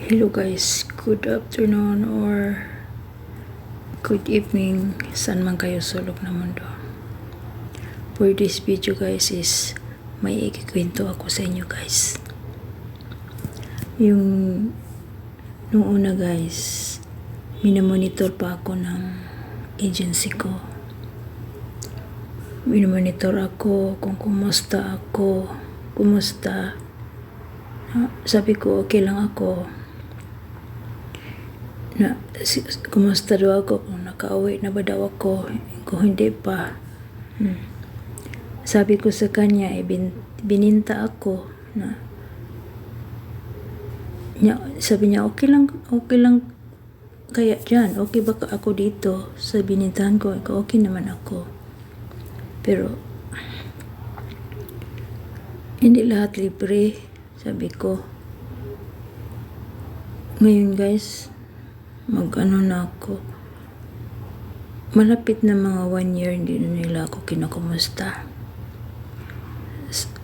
Hello guys, good afternoon or good evening saan man kayo sulok ng mundo. For this video guys is may ikikwento ako sa inyo guys. Yung nung una guys, minamonitor pa ako ng agency ko. Minamonitor ako kung kumusta ako, sabi ko okay lang ako na kumusta daw ako, kung nakauwi na ba daw ako, kung hindi pa. Sabi ko sa kanya bininta ako na sabi niya okay lang kaya dyan, okay ba ako dito sa binintahan ko, okay naman ako, pero hindi lahat libre. Sabi ko, ngayon guys, mag-ano na ako. Malapit na mga 1 year, hindi na nila ako kinakumusta.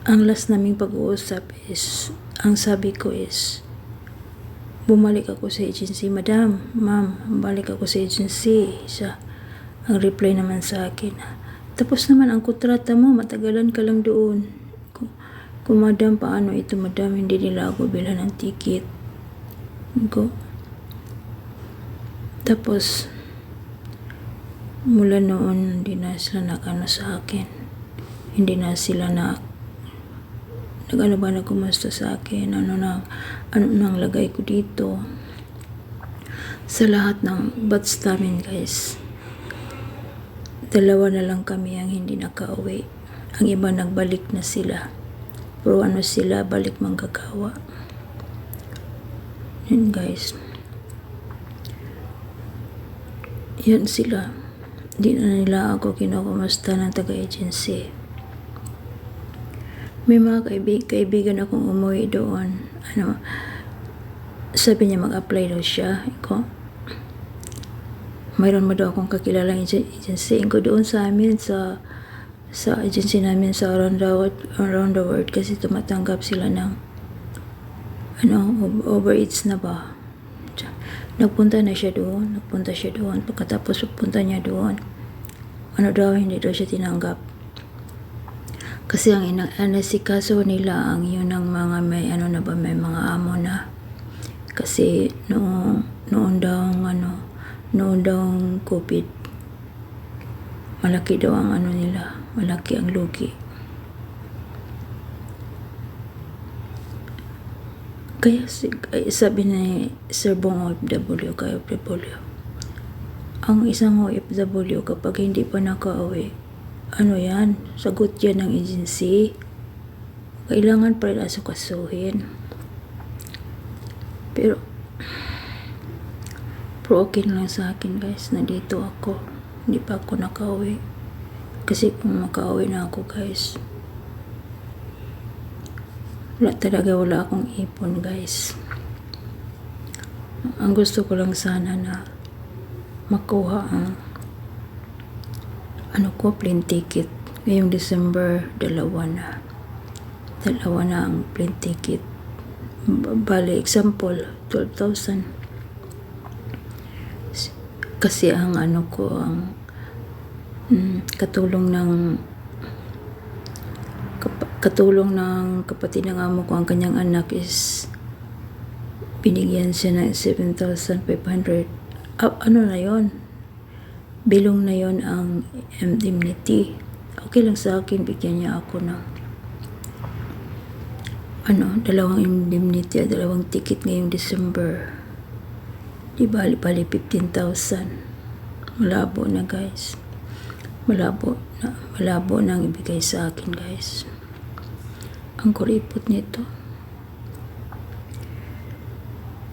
Ang last naming pag-uusap is, ang sabi ko is, bumalik ako sa agency. Madam, ma'am, balik ako sa agency. Ang reply naman sa akin, tapos naman ang kontrata mo, matagalan ka lang doon. Kung madam, paano ito madam, hindi nila ako bilhan ng ticket. Tapos mula noon hindi na sila nakano sa akin, hindi na sila nagano ba na kumusta sa akin, ano nang lagay ko dito sa lahat ng batch namin guys. 2 na lang kami ang hindi nakauwi, ang iba nagbalik na sila. Pero sila, balik manggagawa. Yan guys. Yan sila. Di na nila ako kinukumusta ng taga-agency. May mga kaibigan akong umuwi doon. Sabi niya mag-apply daw siya. Mayroon mo daw akong kakilalang agency. Doon sa amin, sa agency namin sa around the world kasi tumatanggap sila ng overage na ba. Nagpunta siya doon. Pagkatapos punta niya doon, hindi daw siya tinanggap. Kasi ang inasikaso nila ang yun ng mga may mga amo na. Kasi noon daw COVID, malaki daw ang nila, malaki ang lugi. Kaya sabi ni Sir Bong OFW, ang isang OFW kapag hindi pa nakauwi, sagot yan ng agency, kailangan pa rin asukasuhin. Pero okay lang sa akin guys, nandito ako, hindi pa ako nakauwi. Kasi kung makauwi na ako guys, wala akong ipon guys. Ang gusto ko lang sana na makuha ang plane ticket. Ngayong December, dalawa na ang plane ticket. Bali, example, 12,000. Kasi ang katulong ng kapatid ng amo ko, ang kanyang anak is binigyan siya ng 7,500. Na yon, bilong na yon ang indemnity. Okay lang sa akin, bigyan niya ako ng 2 indemnity at 2 ticket ngayong December. Di bali 15,000. Malabo na guys, malabo nang ibigay sa akin guys. Ang kuripot nito,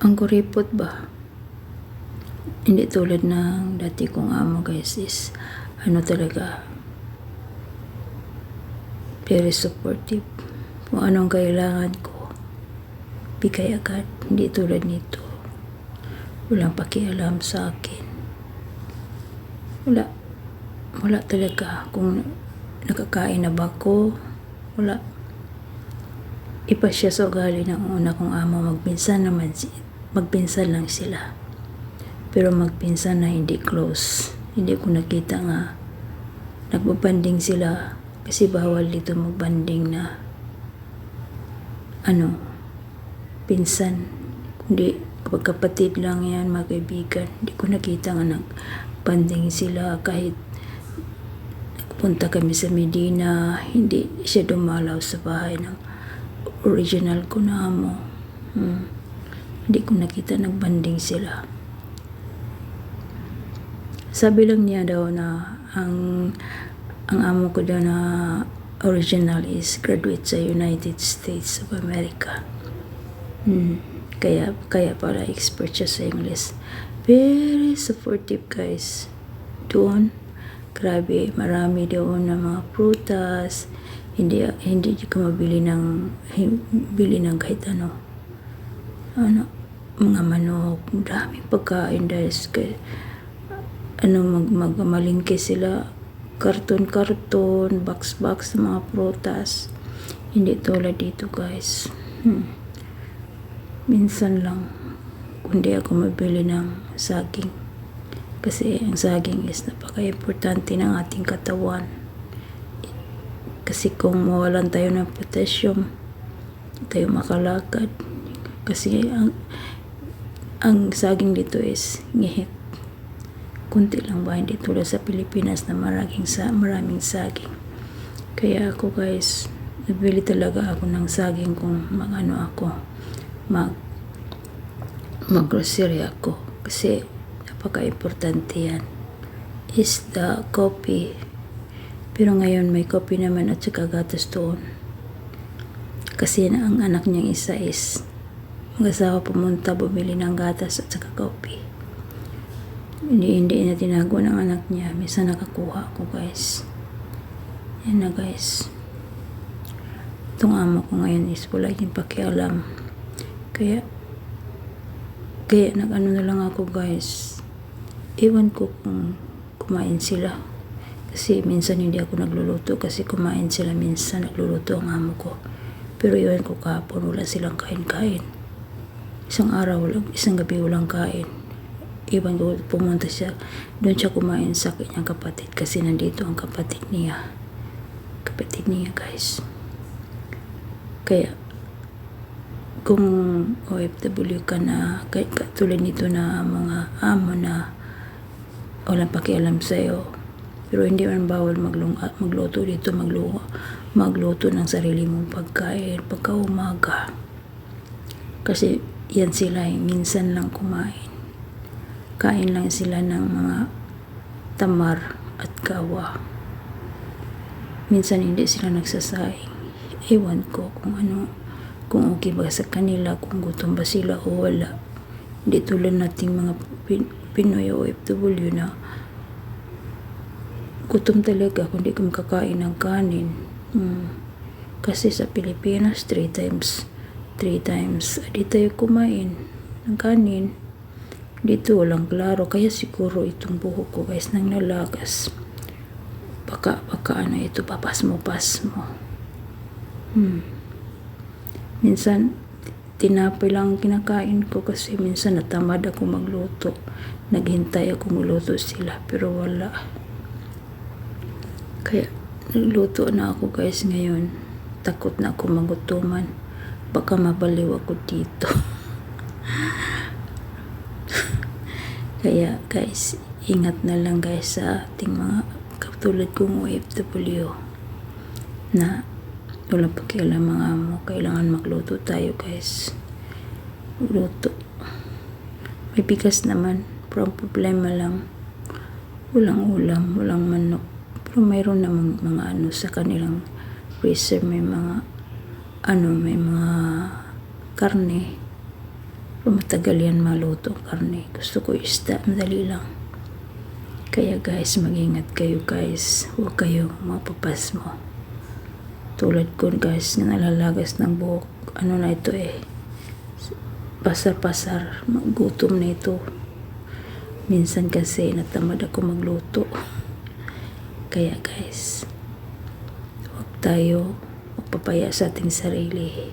ang kuripot ba, hindi tulad ng dati kong amo guys, is talaga very supportive. Kung anong kailangan ko, bigay agad. Hindi tulad nito, walang pakialam sa akin. Wala talaga. Kung nakakain na ba ko, wala. Iba siya sa ugali ng una kong amo. Magminsan naman magpinsan lang sila. Pero magpinsan na hindi close. Hindi ko nakita nga nagbabanding sila kasi bawal dito magbanding na pinsan. Kundi kapatid lang yan, mga kaibigan. Hindi ko nakita nga nagbanding sila kahit punta kami sa Medina, hindi siya dumalaw sa bahay ng original ko na amo. Hindi ko nakita nagbanding sila. Sabi lang niya daw na ang amo ko daw na original is graduate sa United States of America. Kaya pala expert siya sa English. Very supportive, guys. Doon, grabe, marami doon na mga prutas. Hindi ka mabili ng kahit mga manok, daming pagkain dahil magmalingke sila, karton, box sa mga prutas. Hindi tulad dito, guys. Minsan lang kundi ako mabili ng saging kasi ang saging is napaka-importante ng ating katawan. Kasi kung mawalan tayo ng potassium, tayo makalakad. Kasi ang saging dito is ngihit. Kunti lang ba, hindi tulad sa Pilipinas na maraming saging. Kaya ako, guys, nabili talaga ako ng saging kung mag-grocery ako. Kasi napaka-importante yan. Is the coffee. Pero ngayon may coffee naman at saka gatas doon. Kasi ang anak niyang isa is mag-asawa pumunta bumili ng gatas at saka coffee. Hindi na tinago ng anak niya. Minsan nakakuha ako, guys. Yan na, guys. Itong amo ko ngayon is wala yung pakialam. Kaya nag-ano na lang ako, guys. Ewan ko kung kumain sila. Kasi minsan hindi ako nagluluto kasi kumain sila, minsan nagluluto ang amo ko. Pero ewan ko kahapon wala silang kain-kain. Isang gabi walang kain. Ewan ko, pumunta siya, doon siya kumain sa kanyang kapatid kasi nandito ang kapatid niya, guys. Kaya kung OFW ka na, katulad nito na mga amo na walang pakialam sa'yo, pero hindi man bawal magluto dito, magluto ng sarili mong pagkain pagka umaga. Kasi yan sila, minsan lang kumain. Kain lang sila ng mga tamar at gawa. Minsan hindi sila nagsasaing. Ewan ko kung okay ba sa kanila, kung gutom ba sila o wala. Hindi tulad nating mga Pinoy OFW na gutom talaga kung di ka makakain ng kanin. Kasi sa Pilipinas 3 times di tayo kumain ng kanin. Dito walang klaro, kaya siguro itong buhok ko, guys, nang nalagas. Baka ito, papasmo. Minsan tinapay lang kinakain ko kasi minsan natamad ako magluto. Naghintay ako magluto sila pero wala. Kaya nagluto na ako, guys, ngayon. Takot na ako magutuman. Baka mabaliw ako dito. Kaya, guys, ingat na lang, guys, sa ating mga katulad kong OFW na walang pakialam mga amo. Kailangan magluto tayo, guys. Magluto. May bigas naman, pero ang problema lang walang ulam, walang manok. Pero mayroon namang mga sa kanilang freezer, may mga karne. Pero matagal yan maluto ang karne. Gusto ko isda, madali lang. Kaya, guys, mag-ingat kayo, guys. Huwag kayo mapapasmo. Tulad ko, guys, na nalalagas ng buhok. Na ito pasar-pasar. Gutom na ito. Minsan kasi natamad ako magluto. Kaya, guys, huwag tayo magpapaya sa ating sarili.